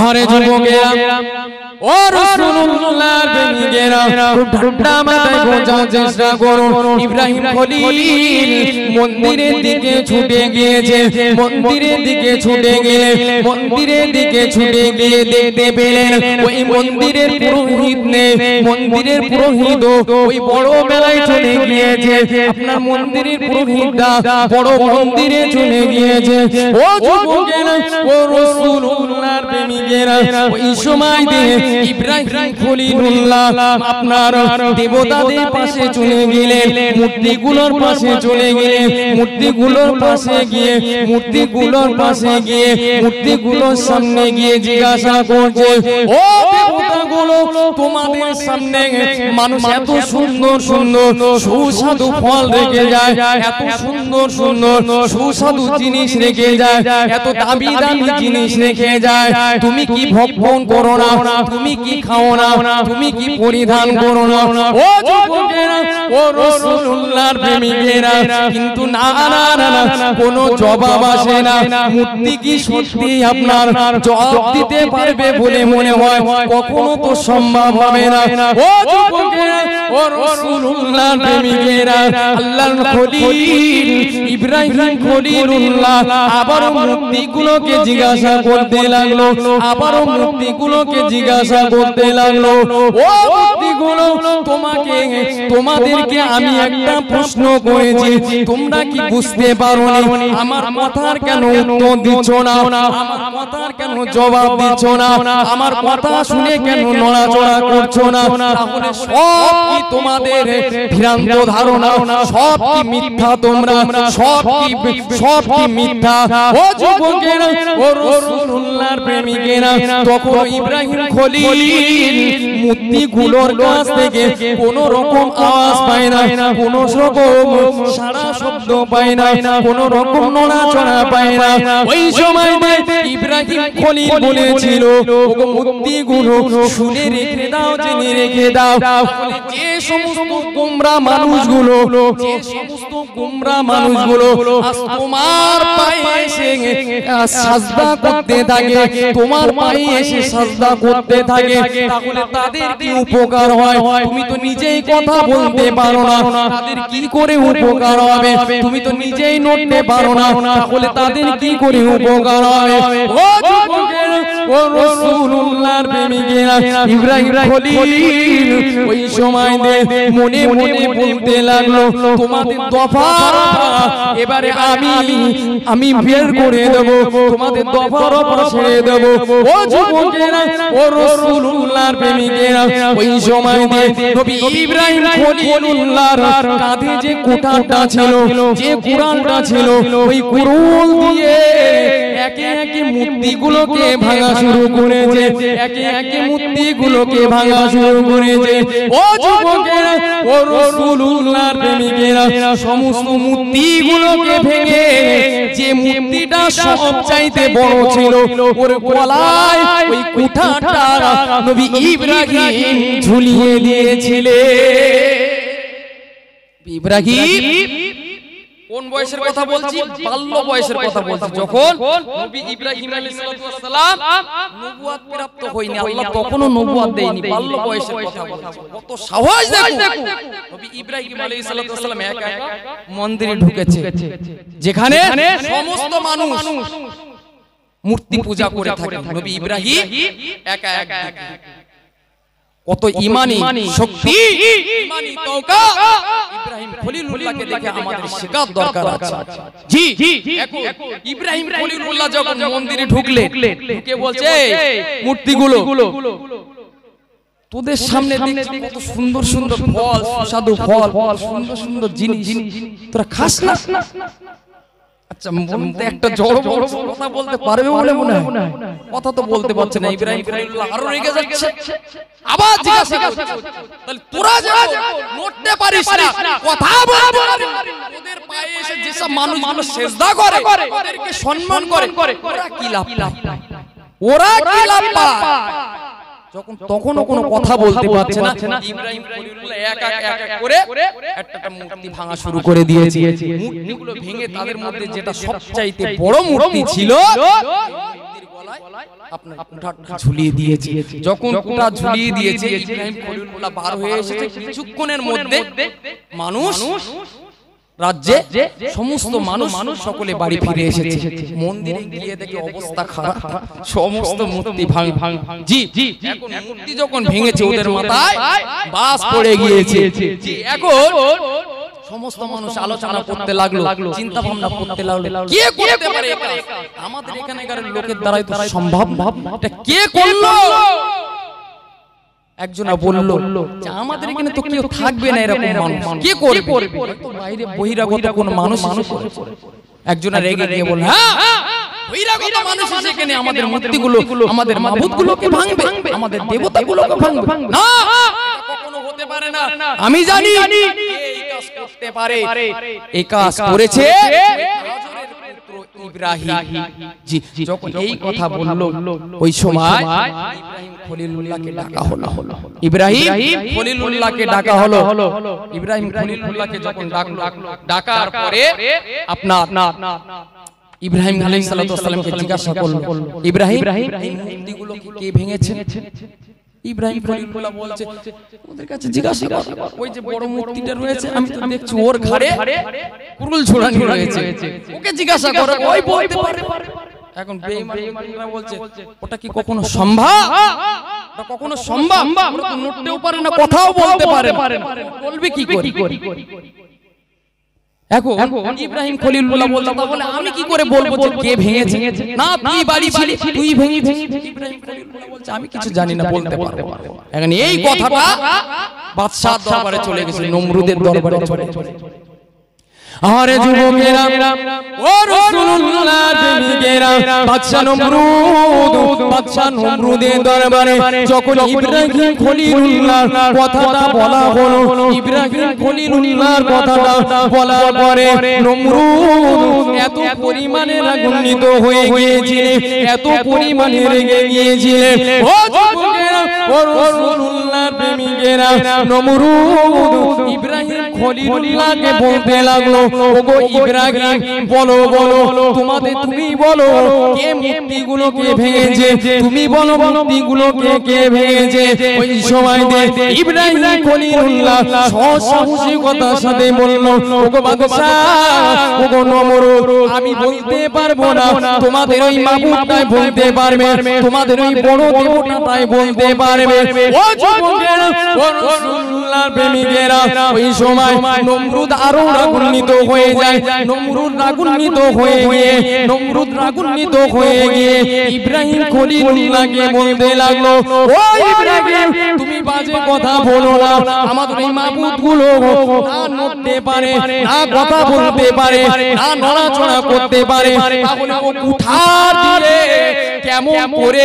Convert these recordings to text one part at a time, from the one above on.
আরে যুবকেরা ও রাসূলুল্লাহর প্রেমিকেরা খুব ঠান্ডা মাথায় বোঝার চেষ্টা করুন। ইব্রাহিম খলিল মন্দিরের দিকে ছুটে গিয়েছে, মন্দিরের দিকে ছুটে গিয়ে দেখতে পেলেন ওই মন্দিরের পুরোহিত নেই, মন্দিরের পুরোহিত ওই বড় মেলায় চলে গিয়েছে। আপনার মন্দিরের পুরোহিতটা বড় মন্দিরে চলে গিয়েছে। ও যুবকেরা ও রাসূলুল্লাহর প্রেমিকেরা ওই সময় দিয়ে ইব্রাহিম খলিলুল্লাহ আপনার দেবতাদের পাশে চলে গেলেন, মূর্তিগুলোর পাশে চলে গেলেন, মূর্তিগুলোর পাশে গিয়ে মূর্তিগুলোর সামনে গিয়ে জিজ্ঞাসা করছে, ও দেবতাগুলো তোমাদের সামনে মানুষ এত সুন্দর সুন্দর সুস্বাদু ফল রেখে যায়, এত সুন্দর সুন্দর সুস্বাদু জিনিস রেখে যায়, এত দামি দামি জিনিস রেখে যায়, তুমি কি ভক্ষণ করো না, তুমি কি খাও না, তুমি কি পরিধান করো না? ও যুবকেরা ও রাসূলুল্লাহর প্রেমিকেরা কিন্তু না না না কোনো জবাব আসে না। মূর্তি কি সত্যি আপনার জবাব দিতে পারবে বলে মনে হয়? কখনো তো সম্ভব হবে না। ও যুবকেরা ও রাসূলুল্লাহর প্রেমিকেরা আল্লাহর খলিল ইব্রাহিম খলিলুল্লাহ আবারো মূর্তিগুলোকে জিজ্ঞাসা করতে লাগলো, আবারো মূর্তিগুলোকে জিজ্ঞাসা করতে লাগলো, ও মূর্তিগুলো তোমাদেরকে আমি একটা প্রশ্ন করেছি, তোমরা কি বুঝতে পারোনি? আমার কথার কেন উত্তর দিচ্ছ না? আমার কথার কেন জবাব দিচ্ছ না? আমার কথা শুনে কেন নড়াচড়া করছো না? তাহলে সব কি তোমাদের ভ্রান্ত ধারণা, সব কি মিথ্যা? তোমরা সব কি মিথ্যা? ও যুবকেরা ও রাসূলুল্লাহর প্রেমিকেরা তখন ইব্রাহিম খলিল মূর্তিগুলোর কাছ থেকে কোন রকম আওয়াজ পায় না, কোন রকম সারা শব্দ পায় না, কোন রকম নড়াচড়া পায় না। ওই সময় ইব্রাহিম খলিল বলেছিল, ওগো মূর্তিগুলো শুনে রেখে দাও, জেনে রেখে দাও, যে সমস্ত গোমরা মানুষগুলো আজ তোমার পায়ে এসে সাজদা করতে থাকে, তোমার পায়ে এসে সাজদা করতে থাকে, তাহলে তাদের কি উপকার হয়? তুমি তো নিজেই কথা বলতে পারো না, তাদের কি করে উপকার হবে? তুমি তো নিজেই নড়তে পারো না, তাহলে তাদের কি করে উপকার হবে? ও যুবকেরা ও রাসূলুল্লাহর প্রেমিকেরা ইব্রাহিম খলিল ওই সময় মনে মনে বলতে লাগলো, তোমাদের দফা এবারে আমি বের করে দেব, তোমাদের দফা ছেড়ে দেব। ও যুবকেরা ও রাসূলুল্লাহর প্রেমিকেরা ওই সময় নবী ইব্রাহিম খলিলুল্লাহর কাঁধে যে কোটাটা ছিল, যে কুরআনটা ছিল, ওই কুরআন দিয়ে একে একে মূর্তিগুলোকে ভাঙা শুরু করেছে, একে একে মূর্তিগুলোকে ভাঙা শুরু করেছে। ও যুবকেরা ও রাসূলুল্লাহর প্রেমিকেরা সমস্ত মূর্তিগুলোকে ভেঙে যে মূর্তিটা সবচাইতে বড় ছিল ওর গলায় ওই কুঠাটা নবী ইব্রাহিম ঝুলিয়ে দিয়েছিলেন। ইব্রাহিম কোন বয়সের কথা বলছি? বাল্য বয়সের কথা বলছি। যখন নবী ইব্রাহিম আলাইহিস সালাম নবুয়ত প্রাপ্ত হয়নি, আল্লাহ তখনও নবুয়ত দেয়নি, বাল্য বয়সের কথা বলছি। কত সাহস দেখো! নবী ইব্রাহিম আলাইহিস সালাম একা একা মন্দিরে ঢুকেছে, যেখানে সমস্ত মানুষ মূর্তি পূজা করে থাকে। নবী ইব্রাহিম একা একা কত ঈমানি শক্তি, ঈমানি তওকা ইব্রাহিম খলিলুল্লাহকে দেখে আমাদের শেখার দরকার আছে। জি ইব্রাহিম খলিলুল্লাহ যখন মন্দিরে ঢুকলেন, ঢুকে বলছে, মূর্তিগুলো তোদের সামনে দেখছি কত সুন্দর সুন্দর ফল, সুস্বাদু ফল, সুন্দর সুন্দর জিনিস, তোরা খাস না? আচ্ছা, বলতে একটা জড় বড় কথা বলতে পারবে বলে মনে হয়? কথা তো বলতে পারছে না। ইব্রাহিম খলিলুল্লাহ আরো রেগে যাচ্ছে, আবার জিজ্ঞাসা করছে, তাহলে তোরা যা নড়তে পারিস না, কথা বলতে পারিস না, ওদের পায়ে এসে যেসব মানুষ সিজদা করে, ওদেরকে সম্মান করে, ওরা কি লাভ পায়? ওরা কি লাভ পায়? যখন তখনও কোনো কথা বলতে পারছে না, ইব্রাহিম খলিলুল্লাহ একা একা করে একটা মূর্তি ভাঙা শুরু করে দিয়েছে। মূর্তিগুলো ভেঙে তাদের মধ্যে যেটা সবচাইতে বড় মূর্তি ছিল, আপনার কুঠারটা ঝুলিয়ে দিয়েছে। যখন কুঠার ঝুলিয়ে দিয়েছে ইব্রাহিম খলিলুল্লাহ বার হয়ে এসেছে। কিছুক্ষণের মধ্যে মানুষ রাজ্যে সমস্ত মানুষ সকলে বাড়ি ফিরে এসেছে। মন্দিরে গিয়ে দেখে অবস্থা খারাপ, সমস্ত মূর্তি ভাঙা। জি এখন মূর্তি যখন ভেঙেছে ওদের মাথায় বাস পড়ে গিয়েছে। এখন সমস্ত মানুষ আলোচনা করতে লাগলো, চিন্তা ভাবনা করতে লাগলো, কে করতে পারে এটা? আমাদের এখানকার লোকের দ্বারাই তো সম্ভব। এটা কে করলো? একজনা বলল যে আমাদের এখানে তো কেউ থাকবে না এরকম মানুষ, কে করবে? তো বাইরে বহিরাগত কোন মানুষ। একজনা রেগে গিয়ে বলল, হ্যাঁ বহিরাগত মানুষ এখানে আমাদের মূর্তিগুলো, আমাদের মাবুদগুলোকে ভাঙবে, আমাদের দেবতাগুলোকে ভাঙবে। না, কখনো হতে পারে না। আমি জানি এই কাজ করতে পারে। এই কাজ করেছে ইব্রাহিম। জি যখন এই কথা বলল ওই সময় ইব্রাহিম খলিলুল্লাহকে ডাকা হলো। ইব্রাহিম খলিলুল্লাহকে ডাকা হলো। ইব্রাহিম খলিলুল্লাহকে যখন ডাকার পরে আপনার ইব্রাহিম আলাইহিস সালামকে জিজ্ঞাসা করলো, ইব্রাহিম এই মূর্তিগুলো কে ভেঙেছে? ইব্রাহিম খলিলুল্লাহ বলছে ওদের কাছে জিজ্ঞাসা করো, ওই যে বড় মূর্তিটা রয়েছে আমি তো দেখছি ওর ঘাড়ে কুরুল ঝোলানো রয়েছে, ওকে জিজ্ঞাসা করো, ওই বলতে পারে। এখন বেঈমানরা বলছে ওটা কি কখনো সম্ভব? ওটা কখনো সম্ভব? ওরা তো নড়তেও পারে না, কথাও বলতে পারে না, বলবে কি করে? এখন ইব্রাহিম খলিলুল্লাহ বলল তাহলে আমি কি করে বলবো যে কে ভেঙেছে? না তুই বাড়ি ছিলি, তুই ভেঙেছিস। ইব্রাহিম খলিলুল্লাহ বলছে আমি কিছু জানি না, বলতে পারবো। এখন এই কথাটা বাদশার দরবারে চলে গেছে, নমরুদের দরবারে চলে গেছে। আরে যুবকেরা ও রাসূলুল্লাহর প্রেমিকেরা, বাদশা নমরুদের দরবারে যখন ইব্রাহিম খলিলুল্লাহর কথাটা বলা হলো, ইব্রাহিম খলিলুল্লাহর কথাটা বলার পরে নমরুদ এত পরিমাণে রাগান্বিত হয়ে গিয়েছিলেন, এত পরিমাণে রেগে গিয়েছিলেন। ও যুবকেরা ও রাসূলুল্লাহর প্রেমিকেরা, নমরুদ ইব্রাহিম খলিলুল্লাহকে বলতে লাগলো, ওগো ইব্রাহিম বলো তুমি বলো কে মূর্তিগুলোকে ভেঙেছে? তুমি বলো মূর্তিগুলোকে কে ভেঙেছে? ওই সময় ইব্রাহিম খলিলুল্লাহ সাহসিকতার সাথে বলল, ওগো বাদশা, ওগো নমরুদ, আমি বলতে পারবো না, তোমাদের ওই মাবুদটাই বলতে পারবে, তোমাদের ওই বড় দেবতাটাই বলতে পারবে। ও যুবকেরা ও রাসূলুল্লাহর প্রেমিকেরা, ওই সময় নমরুদ আরো রাগান্বিত হয়ে যায়। নমরুদ রাগান্বিত হয়ে গিয়ে ইব্রাহিম খলিলুল্লাহকে বলতে লাগলো, ও ইব্রাহিম তুমি বাজে কথা বলো না, আমাদের এই মাবুদগুলো না নড়তে পারে, না কথা বলতে পারে, না নড়াচড়া করতে পারে, তাহলে ও কুঠার দিয়ে কেমন করে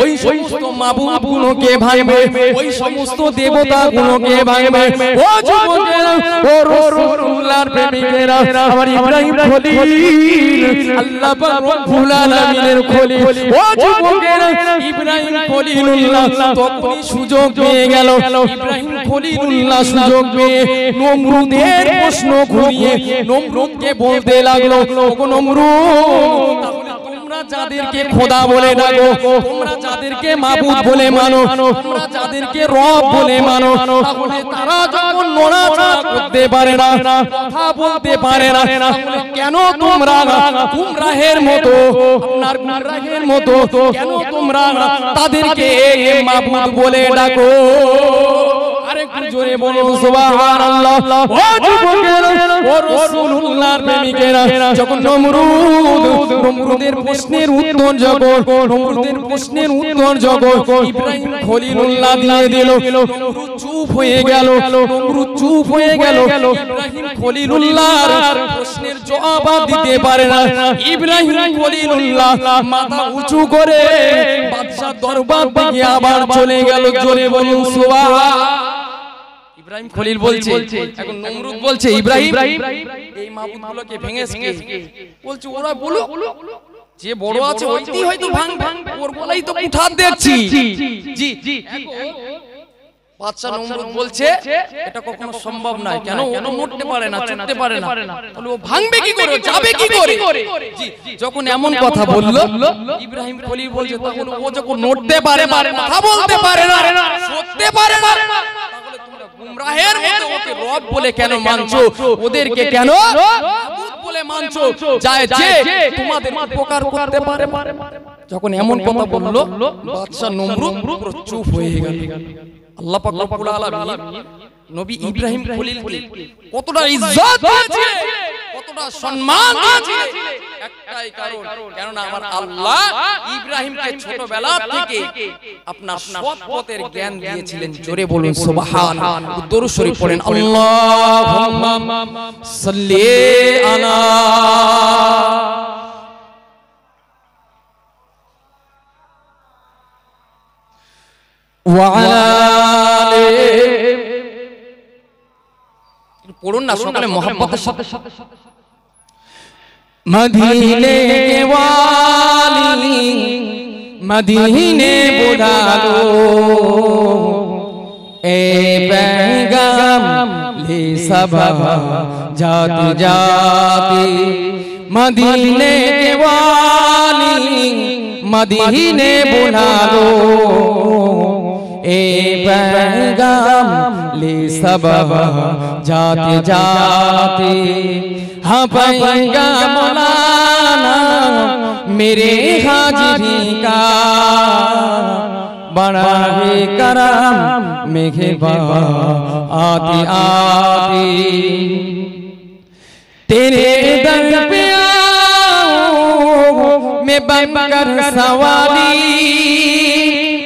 ওই সমস্ত মাবুদগুলোকে ভাঙবে, ওই সমস্ত দেবতাগুলোকে ভাঙবে। ও যুবকেরা ও রাসূলুল্লাহর প্রেমিকেরা, আমার ইব্রাহিম খলিল, আল্লাহ পাক রব্বুল আলামিনের খলিল। ও যুবকেরা ইব্রাহিম খলিলুল্লাহ তখনই সুযোগ পেয়ে গেল। ইব্রাহিম খলিলুল্লাহ সুযোগ পেয়ে নমরুদের প্রশ্ন ঘুরিয়ে নমরুদকে বলতে লাগলো, ওগো নমরুদ, তাহলে তোমরা যাদেরকে খোদা বলে ডাকো, তোমরা যাদেরকে মাবুদ বলে মানো, তোমরা যাদেরকে রব বলে মানো, তাহলে তারা যখন নড়াচড়া করতে পারে না, কথা বলতে পারে না, তাহলে কেন তোমরা গুমরাহের মতো, আপনার গুমরাহের মতো কেন তোমরা তাদেরকে মাবুদ বলে ডাকো? আরেকটু জোরে বলো সুবহানাল্লাহ। ও যুবকেরা ও রাসূলুল্লাহর প্রেমিকেরা, যখন নমরুদের প্রশ্নের উত্তর যখন ইব্রাহিম খলিলুল্লাহ দিয়ে দিল, নমরুদ চুপ হয়ে গেল। ইব্রাহিম খলিলুল্লাহর প্রশ্নের জবাব দিতে পারে না। ইব্রাহিম খলিলুল্লাহ মাথা উঁচু করে বাদশার দরবার থেকে আবার চলে গেল। জোরে বলুন সুবহানাল্লাহ। ইব্রাহিম খলিল বলছে, এখন নমরুদ বলছে, ইব্রাহিম এই মাবুদগুলোকে ভেঙেছে কে? বলছে ওরা বলো, যে বড় আছে ওইটাই হয়তো ভাঙবে, ওর গলায় তো কুঠার দেখছি। জি বাদশা নমরুদ বলছে এটা কখনো সম্ভব নয়। কেন? ও তো নড়তে পারে না, চলতে পারে না, তাহলে ও ভাঙবে কি করে, যাবে কি করে? জি, যখন এমন কথা বলল ইব্রাহিম খলিল বলছে, তখন ও যখন নড়তে পারে না, কথা বলতে পারে না, চলতে পারে না, তাহলে তোমরা গুমরাহের মতো ওকে রব বলে কেন মানছো? ওদেরকে কেন মাবুদ বলে মানছো? যায় যে তোমাদের উপকার করতে পারে। যখন এমন কথা বলল বাদশা নমরুদ পুরো চুপ হয়ে গেল। আল্লাহ পাক রব্বুল আলামিন নবী ইব্রাহিম খলিলকে কতটা ইজ্জত দিয়েছিলেন, কতটা সম্মান দিয়েছিলেন, একটাই কারণ, কেননা আমার আল্লাহ ইব্রাহিমকে ছোটবেলা থেকে আপনার সৎ পথের জ্ঞান দিয়েছিলেন। জোরে বলুন সুবহানাল্লাহ। দরুদ শরীফ পড়েন, আল্লাহুম্মা সাল্লি আলা পড়ুন না সকলে মোহাম্মতের সাথে। মদিনে ওয়ালি মদিনে বুলালো এ पैगाम ले सब जाति जाति। मदीने वाली मदीने बुलालो ए पैगाम ले सब जाति जाति। हाँ पैगाम लाना मेरे हाजिरी का बड़ा है करम मेहरबान आती आती। तेरे दर पे आऊं मैं बनकर सवाली,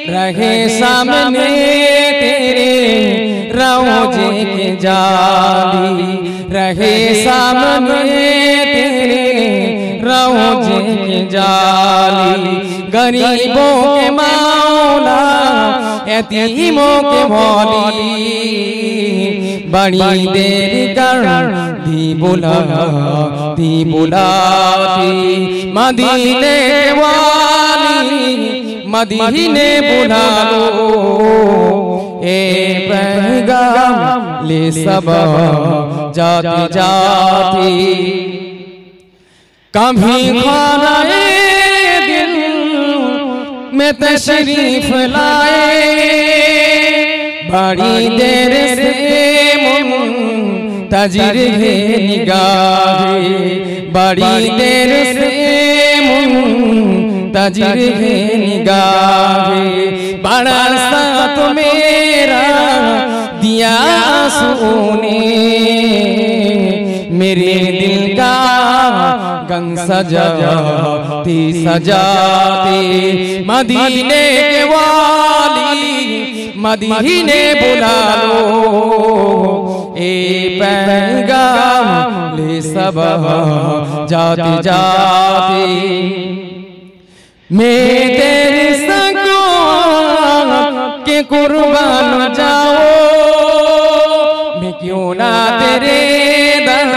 रहे सामने तेरे रोजे के जाली, रहे सामने तेरे रोजे के जाली। गरीबों के मौला यतीमों के मौली, बड़ी देर कर दी बुलाती। मदीने वाली मदीने बुला लो ए पैगाम ले सब जाति जाति। कभी खानाए दिल में तशरीफ लाए, बड़ी देर से मुंतजिर है निगाहे, बड़ी देर से मुंतजिर है निगाहे। बड़ा साथ मेरा दिया सुने मेरे दिल का गम सजाती सजाती। मदीने के वाली मदीने बुला लो ए पैगाम ले सब जाति जाति। मैं तेरे संगों के कुर्बान जाओ, मैं क्यों ना तेरे दर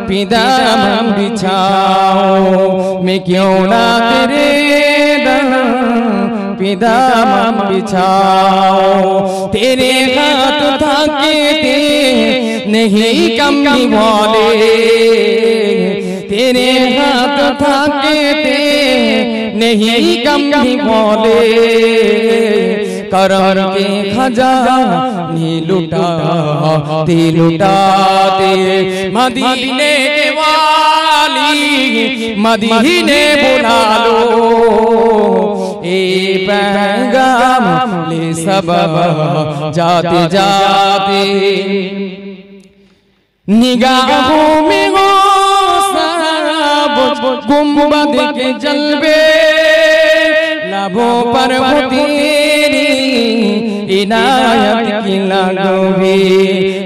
पे दामन बिछाओ, मैं क्यों ना तेरे दर पे दामन बिछाओ। तेरे हाथ थाके नहीं कमी वाले, तेरे हाथ थाके नहीं कमी वाले। करम के खजाने लुटाते लुटाते। मदीने वाली मदीने बुला लो ए पैगाम ले सब जाते जाते। निगाहों में हो सब गुंबद के जलवे, लबों पर हो तेरी इनायत की लगवी,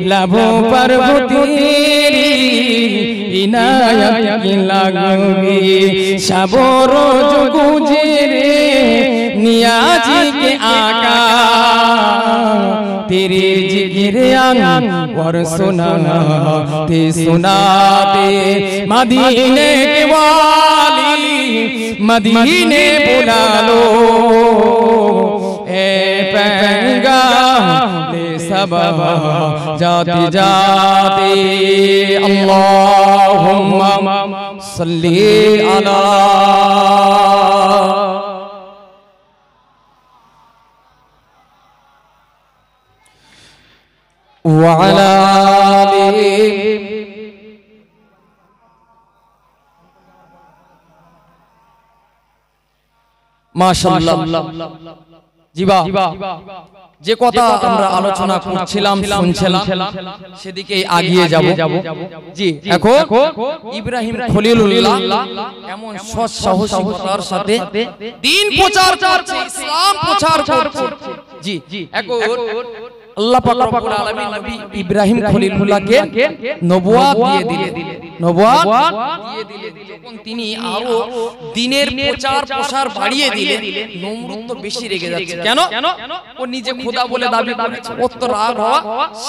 लबों पर हो तेरी इनायत की लगवी। शबो रोज गुजरे नियाजी के आका, तेरे जिक्र और सुनाते सुनाते। मदीने के वाली मदीने बुला लो ए पैगाम সাবা জাতি জাতি আল্লাহুম্মা সাল্লি আলা ওয়া আলা আলিহি মাশাআল্লাহ। জিবা যে কথা আমরা আলোচনা করছিলাম শুনছিলাম সেদিকে এগিয়ে যাব। জি এখন ইব্রাহিম খলিলুল্লাহ এমন সৎ সাহসিকতার সাথে দ্বীন প্রচার করছে, ইসলাম প্রচার করছে। জি এখন আল্লাহ পাক রব্বুল আলামিন নবী ইব্রাহিম খলিলুল্লাহকে নবুয়ত দিয়ে দিলেন, নবুয়ত দিয়ে দিলেন। যখন তিনি আরো দ্বীনের প্রচার প্রসার বাড়িয়ে দিলেন, নমরুদ তো বেশি রেগে যাচ্ছে। কেন? ও নিজে খোদা বলে দাবি করেছে, ওর তো রাগ হওয়া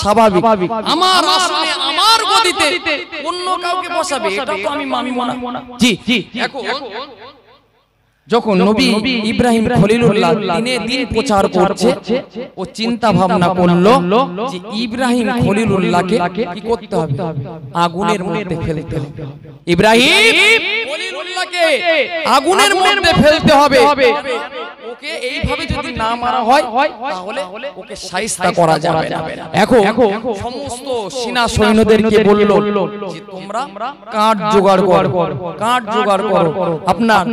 স্বাভাবিক। আমার আসনে আমার গদিতে অন্য কাউকে বসাবে, এটা তো আমি মানব না। জি এখন যখন নবী ইব্রাহিম খলিলুল্লাহ দ্বীন প্রচার করছে, ও চিন্তা ভাবনা করলো যে ইব্রাহিম খলিলুল্লাহকে কি করতে হবে? আগুনের মধ্যে ফেলতে হবে। ইব্রাহিম খলিলুল্লাহকে আগুনের মধ্যে ফেলতে হবে। ওকে এইভাবে যদি না মারা হয় তাহলে ওকে শায়েস্তা করা যাবে না। এখন সমস্ত সেনা সৈন্যদেরকে বলল যে তোমরা কাঠ জোগাড় করো, কাঠ জোগাড় করো। আপনার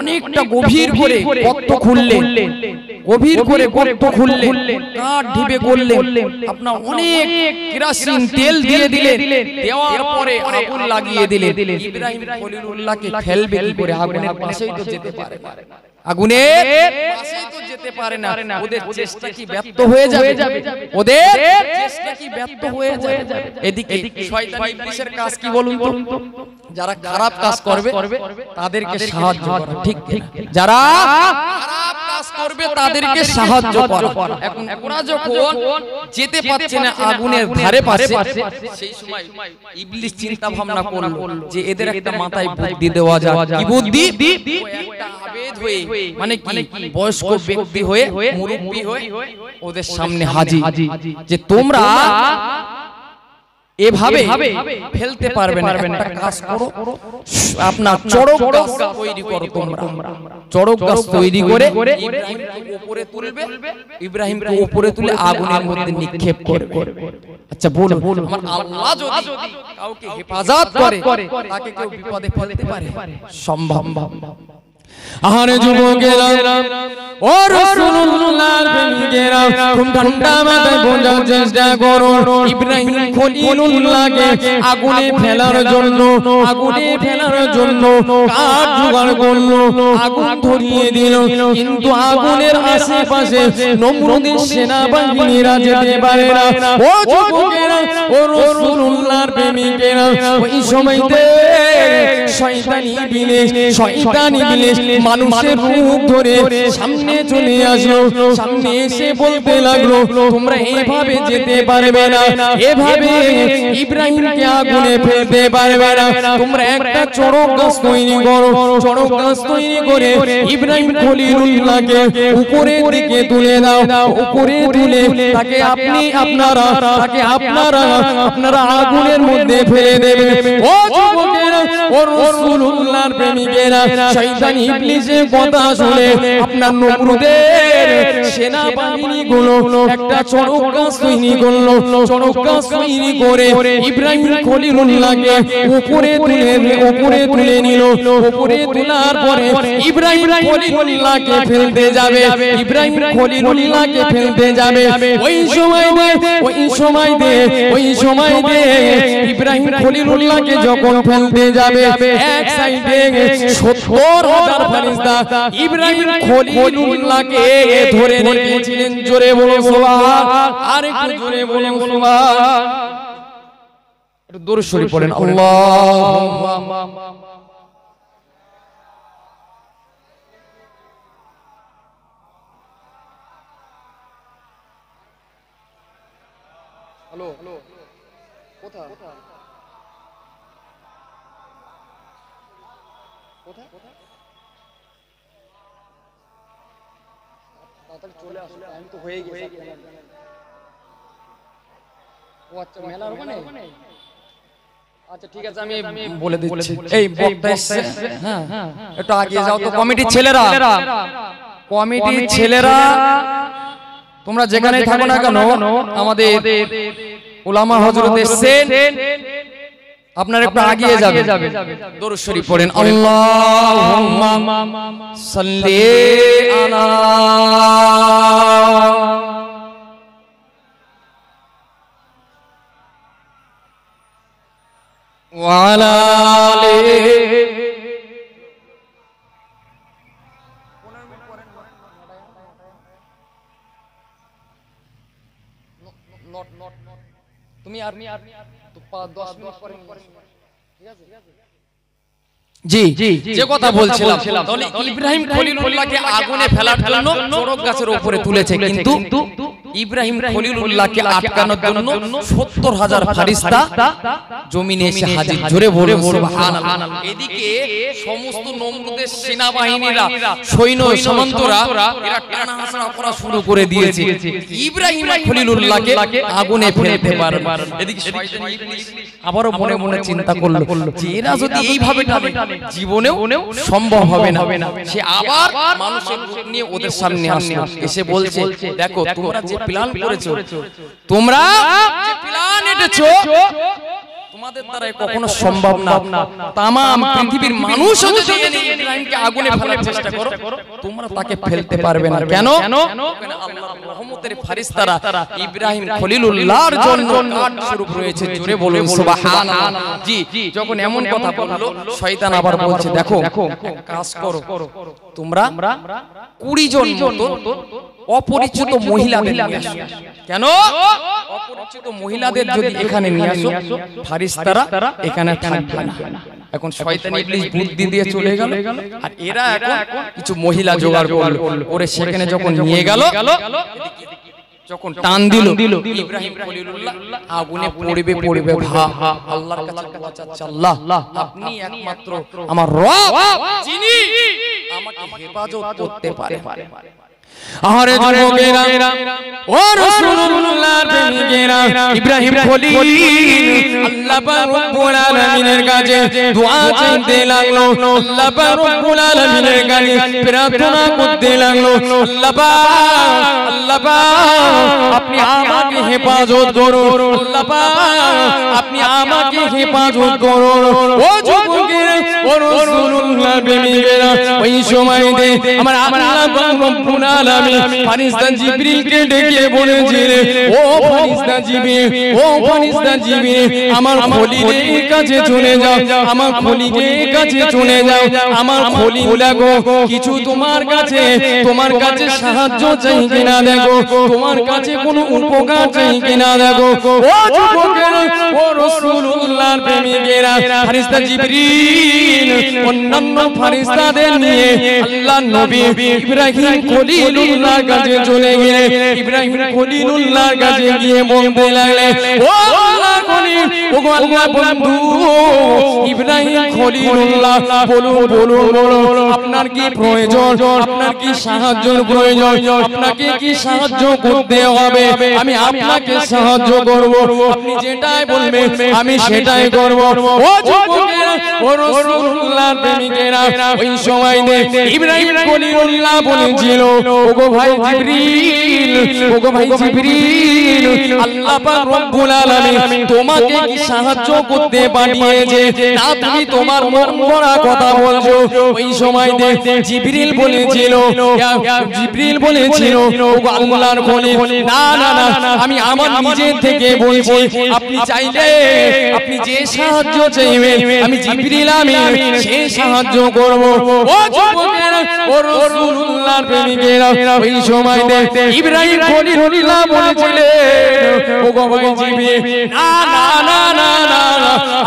অনেকটা গভীর করে গর্ত খুললেন, গভীর করে গর্ত খুললেন, কাঠ ঢিবে করলেন, আপনার অনেক কেরোসিন তেল দিয়ে দিলেন, দেওয়ার পরে আগুন লাগিয়ে দিলেন। ইব্রাহিম খলিলুল্লাহকে ফেলবে কি করে? আগুনের পাশেই তো যেতে পারে না, আগুনের পাশেই তো যেতে পারে না। ওদের চেষ্টা কি ব্যর্থ হয়ে যাবে? ওদের চেষ্টা কি ব্যর্থ হয়ে যাবে? এদিকে শয়তান ইবলিসের কাজ কি বলুন তো? যারা খারাপ কাজ করবে তাদেরকে সাহায্য করা, ঠিক ঠিক। যারা খারাপ কাজ করবে তাদেরকে সাহায্য করা। এখন ওরা যখন যেতে পারছে না আগুনের ধারে পাশে, সেই সময় ইবলিস চিন্তা ভাবনা করলো যে এদের একটা মাথায় বুদ্ধি দেওয়া যায়। কি বুদ্ধি? একটা আবেদ হয়ে, মানে কি বয়স্ক ব্যক্তি হয়ে, মুরব্বি হয়ে ওদের সামনে হাজির যে তোমরা এভাবে ফেলতে পারবে না, একটা কাজ করো, আপনার চড়ক গাছ তৈরি করো। তোমরা চড়ক গাছ তৈরি করে ইব্রাহিমকে উপরে তুলবে, ইব্রাহিমকে উপরে তুলে আগুনের মধ্যে নিক্ষেপ করবে। আচ্ছা বলুন, আমার আল্লাহ যদি কাউকে হেফাজত করে তাকে কেউ বিপদে ফেলতে পারে? সম্ভব। আহারে যুবকেরা ও রাসূলুল্লাহর প্রেমিকেরা, খুব ঠান্ডা মাথায় বোঝার চেষ্টা করো। ইব্রাহিম খলিলুল্লাহকে আগুনে ফেলার জন্য, আগুনে ফেলার জন্য কাঠ জোগাড় করলো, আগুন ধরিয়ে দিল। কিন্তু আগুনের আশেপাশে নমরুদের সেনাবাহিনীরা যেতে পারে না। ও যুবকেরা ও রাসূলুল্লাহর প্রেমিকেরা, ওই সময়তে শয়তানি ইবলিস মানুষের রূপ ধরে সামনে চলে আসলো। সামনে এসে বলতে লাগলো তোমরা এভাবে যেতে পারবে না, এভাবে ইব্রাহিমকে আগুনে ফেলতে পারবে না। তোমরা একটা চড়ক গাছ তৈরি করো, চড়ক গাছ তৈরি করে ইব্রাহিম খলিলুল্লাহকে উপরের দিকে তুলে দাও। উপরে তুলে তাকে আপনারা আগুনের মধ্যে ফেলে দেবেন। ও যুবকেরা ও রাসূলুল্লাহর প্রেমিকেরা, শয়তান ইবলিসের কথা শুনে আপনার নমরুদের সেনাবাহিনীগুলো একটা চড়ক গাছ তৈরি করলো। চড়ক গাছ তৈরি করে ইব্রাহিম খলিলুল্লাহকে উপরে তুলে নিল। উপরে তোলার পরে ইব্রাহিম খলিলুল্লাহকে ফেলতে যাবে, ইব্রাহিম খলিলুল্লাহকে ফেলতে যাবে। ওই সময় দে ইব্রাহিম খলিলুল্লাহকে যখন ফেলতে যাবে, এক সাইডে 70,000 ফেরেশতা ইব্রাহিম খলিলুল্লাহকে ধরে রেখেছিলেন। জোরে বলো সুবহান, আর একটু জোরে বলো সুবহান। একটু দরুদ শরীফ পড়েন। আল্লাহুম্মা হ্যালো কোথা তাড়াতাড়ি চলে আসো, টাইম তো হয়ে গেছে। ও আচ্ছা মেলার ওখানে আচ্ছা ঠিক আছে আমি বলে দিচ্ছি এই বক্তা এসেছে হ্যাঁ একটু এগিয়ে যাও তো কমিটির ছেলেরা তোমরা যেখানেই থাকো না কেন আমাদের উলামা হযরত এসেছেন আপনারা একটু এগিয়ে যাবেন দরুদ শরীফ পড়েন আল্লাহুম্মা সাল্লি আলা ওয়া আলা আলিহি তুমি আর তো 10 মিনিট পরে ঠিক আছে জি যে কথা বলছিলাম তাহলে ইব্রাহিম খলিলুল্লাহকে আগুনে ফেলার জন্য চড়ক গাছের উপরে তুলেছে কিন্তু ইব্রাহিম খলিলুল্লাহকে আটকানোর জন্য ৭০,০০০ ফেরেশতা জমিনে এসে হাজির জোরে বলে সুবহানাল্লাহ এদিকে সমস্ত নমরুদের সেনাবাহিনীরা সৈন্য সামন্তরা এরা টানা হাসড়া করা শুরু করে দিয়েছে ইব্রাহিম খলিলুল্লাহকে আগুনে ফেলতে পারবে এদিকে শয়তান ইবলিস আবারও মনে মনে চিন্তা করলো যে এরা যদি এইভাবে টানে জীবনেও সম্ভব হবে না সে আবার মানুষের রূপ নিয়ে ওদের সামনে আসলো এসে বলছে দেখো তোমরা যে প্ল্যান করেছো তোমরা যে প্ল্যান এঁটেছো তোমাদের দ্বারা কখনো সম্ভব না তাম পৃথিবীর মানুষ যদি ইব্রাহিমকে আগুনে ফেলার চেষ্টা করো তোমরা তাকে ফেলতে পারবে না কেন আল্লাহর রহমতের ফেরেশতারা ইব্রাহিম খলিলুল্লাহর জন্য কাঠ স্বরূপ রয়েছে জোরে বলুন সুবহানাল্লাহ জি যখন এমন কথা বললো শয়তান আবার বলছে দেখো কাজ করো তোমরা 20 জন মতো অপরিচিত মহিলাদের নিয়ে আসো কেন অপরিচিত মহিলাদের যদি এখানে নিয়ে আসো ফেরেশতারা এখানে থাকবে না এখন শয়তান ইবলিস বুদ্ধি দিয়ে চলে গেল আর এরা এখন কিছু মহিলা জোগাড় করলো ওরে সেখানে যখন নিয়ে গেল যখন টান দিল ইব্রাহিম খলিলুল্লাহ আগুনে পড়বে ভা আল্লাহর কাছে দোয়া চাচ্ছে আল্লাহ আপনি একমাত্র আমার রব যিনি আমাকে হেফাজত করতে পারে আরে যুবকেরা ও রাসূলুল্লাহর প্রেমিকেরা ইব্রাহিম খলিল আল্লাহ পাক রব্বুল আলামিনের কাছে দোয়া চাইতে লাগলো আল্লাহ পাক রব্বুল আলামিনের কাছে প্রার্থনা করতে লাগলো আল্লাহ পাক আপনি আমাকে হেফাজত করুন আল্লাহ পাক আপনি আমাকে হেফাজত করুন ও যুবকেরা ও রাসূলুল্লাহর প্রেমিকেরা ওই সময়তে আমার আল্লাহ পাক রব্বুল আলামিন ফেরেশতা জিবরিলকে ডেকে বলেছিলেন ও ফেরেশতা জিবরিল আমার খলিলের কাছে চলে যাও আমার খলিলের কাছে চলে যাও আমার খলিল দেখো কিছু তোমার কাছে সাহায্য চাই কিনা দেখো তোমার কাছে কোনো উপকার চাই কিনা দেখো ও যুবকেরা ও রাসূলুল্লাহর প্রেমিকেরা ফেরেশতা জিবরিল অন্যান্য ফেরেশতাদের নিয়ে আল্লাহর নবী ইব্রাহিম খলিলুল্লাহর কাছে চলে গেলে ইব্রাহিম খলিলুল্লাহর কাছে গিয়ে বলতে লাগলেন ও আল্লাহর খলিল ও আল্লাহর বন্ধু ইব্রাহিম খলিলুল্লাহ বলুন আপনার কি প্রয়োজন আপনার কি সাহায্য প্রয়োজন আপনাকে কি সাহায্য করতে হবে আমি আপনাকে সাহায্য করব আপনি যেটাই বলবেন আমি সেটাই করব ও যুবকেরা ও রাসূলুল্লাহর প্রেমিকেরা ওই সময়তে ইব্রাহিম খলিলুল্লাহ বলেছিল ওগো ভাই জিবরিল আল্লাহ পাক রব্বুল আলামিন তোমাকে কি সাহায্য করতে পাঠিয়েছে না তুমি তোমার মন গড়া কথা বলছো ওই সময়তে জিবরিল বলেছিল ওগো আল্লাহর খলিল না আমি আমার নিজে থেকে বলছি আপনি চাইলে আপনি যে সাহায্য চাইবেন আমি জিবরিল সেই সাহায্য করব ও যুবকেরা ও রাসূলুল্লাহর প্রেমিকেরা ওই সময়তে ইব্রাহিম খলিলুল্লাহ বলেছিলেন ওগো ভাই জিবরিল না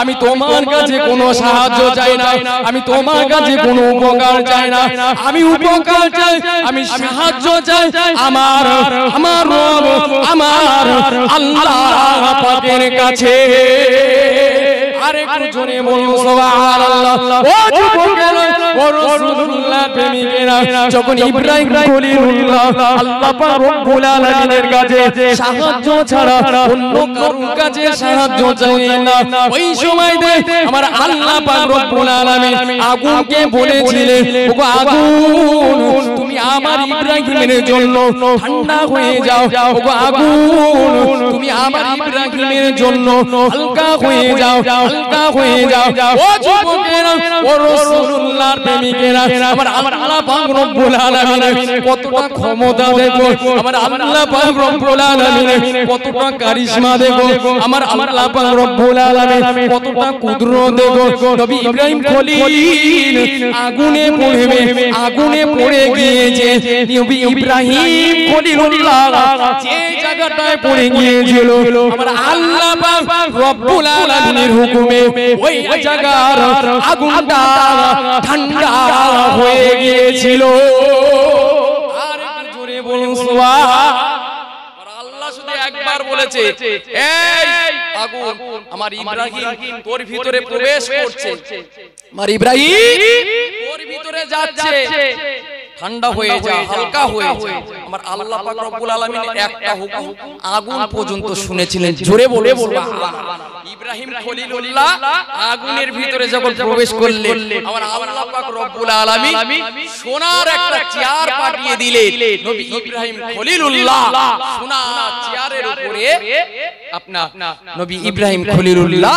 আমি তোমার কাছে কোনো সাহায্য চাই না আমি তোমার কাছে কোনো উপকার চাই না আমি উপকার চাই আমি সাহায্য চাই আমার রব আমার আল্লাহ পাকের কাছে আর আরেকটু জোরে বলুন সুবহানাল্লাহ। ও যুবকেরা, ও রাসূলুল্লাহ প্রেমিকেরা, যখন ইব্রাহিম খলিলুল্লাহ আল্লাহ পাক রব্বুল আলামিনের কাছে সাহায্য ছাড়া অন্য কারোর কাছে সাহায্য চাইলেন না, ওই সময় আমার আল্লাহ পাক রব্বুল আলামিন আগুনকে বলেছিলেন, ওগো আগুন তুমি আমার ইব্রাহিমের জন্য ঠান্ডা হয়ে যাও, ওগো আগুন তুমি আমার ইব্রাহিমের জন্য হালকা হয়ে যাও, হালকা হয়ে যাও। ও যুবকেরা, ও রাসূলুল্লাহর প্রেমিকেরা, আমার আল্লাহ পাক রব্বুল আলামিন কতটা ক্ষমতা দেখো, আমার আল্লাহ পাক রব্বুল আলামিন কতটা কারিশমা দেখো, আমার আল্লাহ পাক রব্বুল আলামিন কতটা কুদরত দেখো। নবী ইব্রাহিম খলিল আগুনে পড়বে, আগুনে পড়ে গিয়েছে। নবী ইব্রাহিম খলিলুল্লাহ যে জায়গাটায় পড়ে গিয়েছিল, আমার আল্লাহ পাক রব্বুল আলামিনের হুকুমে ওই জায়গার আগুনটা ঠান্ডা হয়ে গিয়েছিল। আর একটু জোরে বলুন সুবহানাল্লাহ। আল্লাহ শুধু একবার বলেছে, এই আগুন আমার ইব্রাহিম তোর ভিতরে প্রবেশ করছে, আমার ইব্রাহিম তোর ভিতরে যাচ্ছে, ঠান্ডা হয়ে যা, হালকা হয়ে যা। আমার আল্লাহ পাক রব্বুল আলামিন একটা হুকুম আগুন পর্যন্ত শুনেছিলেন। জোরে বলে সুবহানাল্লাহ। ইব্রাহিম খলিলুল্লাহ আগুনের ভিতরে যখন প্রবেশ করলেন, আমার আল্লাহ পাক রব্বুল আলামিন সোনার একটা চেয়ার পাঠিয়ে দিলেন। নবী ইব্রাহিম খলিলুল্লাহ সোনার চেয়ারের উপরে আপনার নবী ইব্রাহিম খলিলুল্লাহ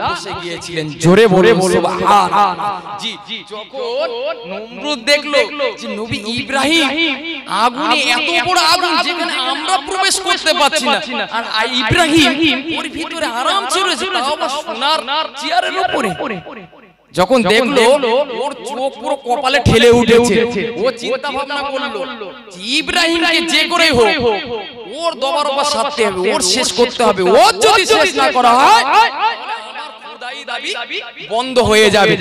বসে গিয়েছিলেন। জোরে বলে সুবহানাল্লাহ। জি, যখন নমরুদ দেখলো যে নবী ইব্রাহিম আগুনে, এত বড় আগুন যেখানে আমরা প্রবেশ করতে পারছি না, আর ইব্রাহিম ওর ভিতরে আরাম ছিল, সোনার চেয়ারের উপরে, যখন দেখলো ওর চোখ পুরো কপালে ঠেলে উঠেছে। ও চিন্তা ভাবনা করলো ইব্রাহিমকে যে করে হোক ওর দবার উপর সাথে হবে, ওর শেষ করতে হবে। ওর যদি শেষ না করা হয় বন্ধ হয়ে যাবে।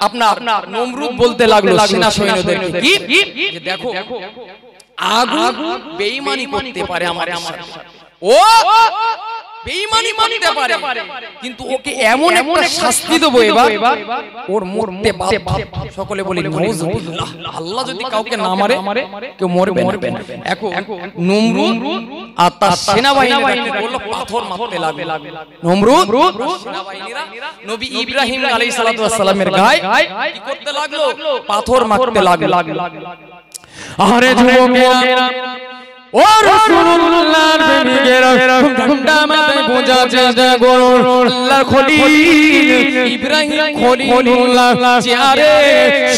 আপনার নমরুদ বলতে লাগলো সেনা সৈন্যদেরকে, কি দেখো আগুন বেঈমানি করতে পারে, আমার ও বেঈমানি করতে পারে, কিন্তু ওকে এমন একটা শাস্তি দেব এবার ওর মরতে বাধ্য। সকলে বলি নাউযুবিল্লাহ। আল্লাহ যদি কাউকে না মারে কেউ মরবে না। এখন নমরুদ আর তার সেনাবাহিনীরা বলল পাথর মারতে লাগলো। নমরুদ সেনাবাহিনীরা নবী ইব্রাহিম আলাইহিস সালাতু ওয়াস সালামের গায়ে কি করতে লাগলো? পাথর মারতে লাগলো। আরে যুবকেরা, ও রাসূলুল্লাহর প্রেমিকেরা, ঠান্ডা মাথায় বোঝার চেষ্টা করুন। আল্লাহর খলিল ইব্রাহিম খলিলুল্লাহ চেয়ারে,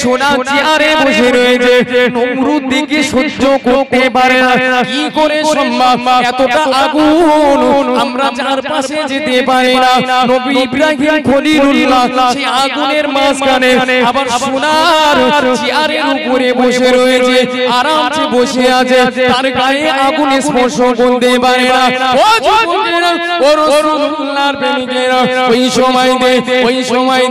সোনা চেয়ারে বসে রয়েছে। নমরুদ দিকে সহ্য করতে পারে না। কি করে সম্ভব? এতটা আগুন আমরা যার পাশে যেতে পারি না। নবী ইব্রাহিম খলিলুল্লাহ সেই আগুনের মাঝখানে আবার সোনার চেয়ারের উপরে বসে রয়েছে, আরামসে বসে আছে, তার গায়ে আগুন স্পর্শ করতে পারে না। ও যুবকেরা, ও রাসূলুল্লাহর প্রেমিকেরা, ওই সময়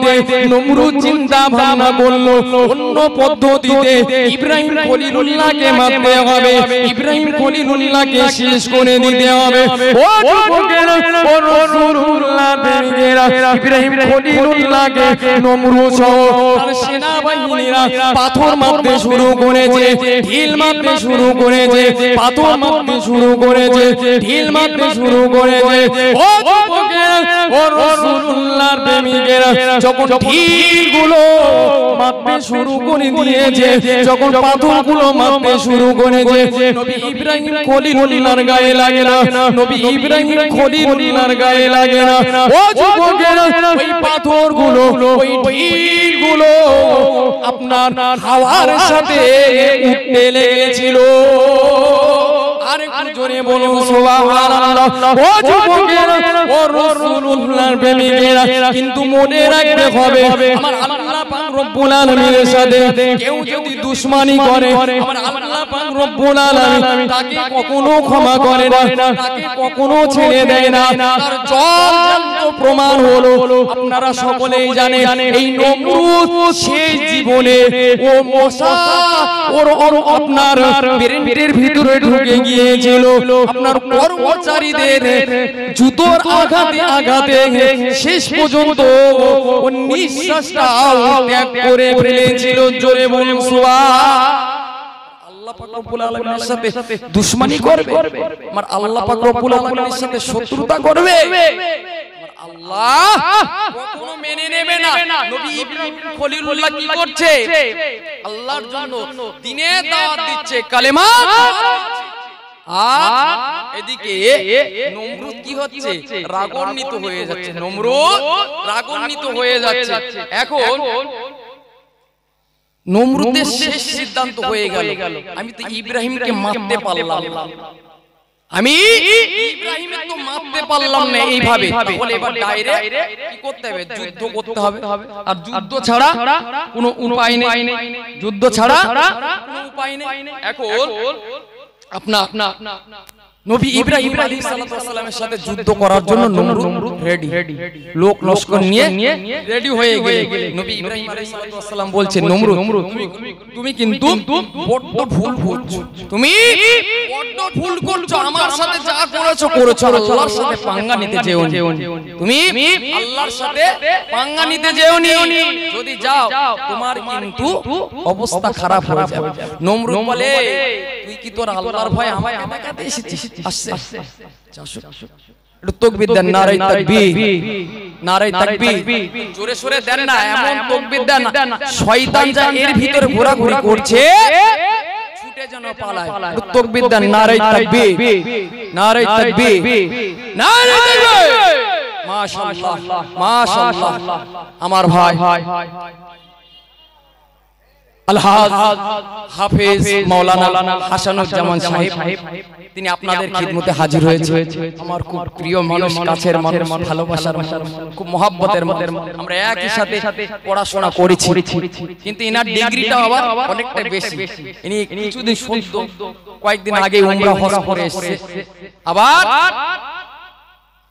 নমরুদ চিন্তা ভাবনা করলো অন্য পদ্ধতিতে ইব্রাহিম খলিলুল্লাহকে মারতে হবে, ইব্রাহিম খলিলুল্লাহকে শেষ করে দিতে হবে। ও যুবকেরা, ও রাসূলুল্লাহর প্রেমিকেরা, ইব্রাহিম খলিলুল্লাহকে নমরুদ সহ তার সেনাবাহিনীরা পাথর মারতে শুরু করেছে, ঢিল মারতে শুরু করেছে, পাথর মারতে শুরু করেছে, ঢিল মারতে শুরু করেছে। ও যুবকেরা, ও রাসূলুল্লাহর প্রেমিকেরা, যখন ঢিলগুলো মারতে শুরু করে দিয়েছে, যখন পাথরগুলো মারতে শুরু করেছে, নবী ইব্রাহিম খলিলুল্লাহর গায়ে লাগে না, নবী ইব্রাহিম খলিলুল্লাহর গায়ে লাগে না। ও যুবকেরা, ওই পাথরগুলো, ওই ঢিলগুলো আপনার হাওয়ার সাথে উঠতে লেগেছিল। আরেকটু জোরে বলুন সুবহানাল্লাহ। ও যুবকেরা, ও রাসূলুল্লাহর প্রেমিকেরা, কিন্তু মনে রাখতে হবে আমার আল্লাহ পাক রব্বুল আলামিনের সাথে কেউ যদি দুশমনি করে, আমার আল্লাহ পাক রব্বুল আলামিন তাকে কখনো ক্ষমা করে না, তাকে কখনো ছেড়ে দেয় না। তার জল প্রমাণ হলো আপনারা সকলেই জানেন এই নমরুদ সেই জীবনে ও মশা ওর আপনার ব্রেনের ভিতরে ঢুকে গিয়েছিল আপনার কর্মচারীদের জুতোর আঘাতে আঘাতে শেষ পর্যন্ত ও নিঃশ্বাসটা ত্যাগ করে ফেলেছিল জোরে বলুন সুবহান আল্লাহ পাক রব্বুল আলামিনের সাথে দুশমনি করবে আর আল্লাহ পাক রব্বুল আলামিনের সাথে শত্রুতা করবে আল্লাহ কখনো মেনে নেবে না নবী ইব্রাহিম খলিলুল্লাহ কি করছে আল্লাহর জন্য দ্বীনে দাওয়াত দিচ্ছে কালেমা আর এদিকে নমরুদ কি হচ্ছে রাগান্বিত হয়ে যাচ্ছে নমরুদ রাগান্বিত হয়ে যাচ্ছে এখন নমরুদের শেষ সিদ্ধান্ত হয়ে গেল আমি তো ইব্রাহিমকে মারতে পারলাম আমি ইব্রাহিমের তো মারতে পারলাম না এইভাবে তাহলে এবার ডাইরেক্ট কি করতে হবে যুদ্ধ করতে হবে আর যুদ্ধ ছাড়া কোনো উপায় নেই যুদ্ধ ছাড়া কোনো উপায় নেই এখন আপনা নবী ইব্রাহিম আলাইহিস সালামের সাথে যুদ্ধ করার জন্য নমরুদ রেডি লোক লস্কর নিয়ে রেডি হয়ে গেল নবী ইব্রাহিম আলাইহিস সালাম বলছেন নমরুদ তুমি কিন্তু বড় ভুল করছো তুমি বড় ভুল করছো আমার সাথে যা করেছো আল্লাহর সাথে পাঙ্গা নিতে যেওনি তুমি আল্লাহর সাথে পাঙ্গা নিতে যেওনি যদি যাও তোমার কিন্তু অবস্থা খারাপ হয়ে যাবে নমরুদ বলে তুই কি তোর আল্লাহর ভয় আমাকে দেখাতে এসেছিস আসছে একটু তাকবীর দেন নারে তাকবীর নারে তাকবীর জোরে সোরে দেন না এমন তাকবীর দেন শয়তান যা এর ভিতরে ঘোরাঘুরি করছে ছুটে যেন পালায় একটু তাকবীর দেন নারে তাকবীর নারে তাকবীর নারে তাকবীর মাশাআল্লাহ মাশাআল্লাহ আমার ভাই হাফেজ মাওলানা হাসানুজ্জামান সাহেব তিনি আপনাদের খিদমতে হাজির হয়েছে আমার খুব প্রিয় মানুষ কাছের মানুষ ভালোবাসার মানুষ খুব মহব্বতের মানুষ আমরা একই সাথে পড়াশোনা করেছি কিন্তু ইনার ডিগ্রিটা আবার অনেকটা বেশি ইনি কিছুদিন সদ্য কয়েকদিন আগে উমরা হজ করে এসেছে আবার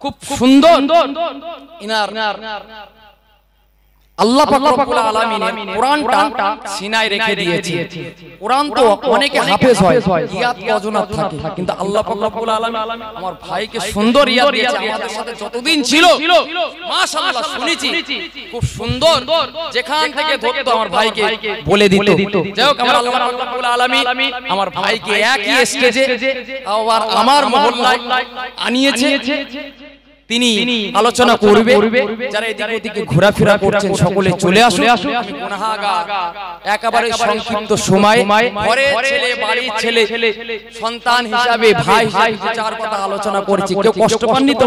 খুব সুন্দর ইনার আল্লাহ পাক রব্বুল আলামিনের কোরআনটা সিনায় রেখে দিয়েছে কোরআন তো অনেকে হাফেজ হয় ইয়াদ অজনাত থাকে কিন্তু আল্লাহ পাক রব্বুল আলামিন আমার ভাইকে সুন্দর ইয়াদ দিয়েছে আমাদের সাথে যতদিন ছিল মাশাআল্লাহ শুনেছি খুব সুন্দর যেখান থেকে ধরতো আমার ভাইকে বলে দিত যাই হোক আমার আল্লাহ পাক রব্বুল আলামিন আমার ভাইকে একই স্টেজে আবার আমার মহল্লায় আনিয়েছে তিনি আলোচনা করবে যারা এদিকে ওদিকে ঘোরাফেরা করছেন সকলে চলে আসুন আমি গুনাহগার একেবারে সংক্ষিপ্ত সময় ঘরে ছেলে বাড়ি ছেলে সন্তান হিসাবে ভাই হিসাবে চার কথা আলোচনা করেছি কেউ কষ্ট পাননি তো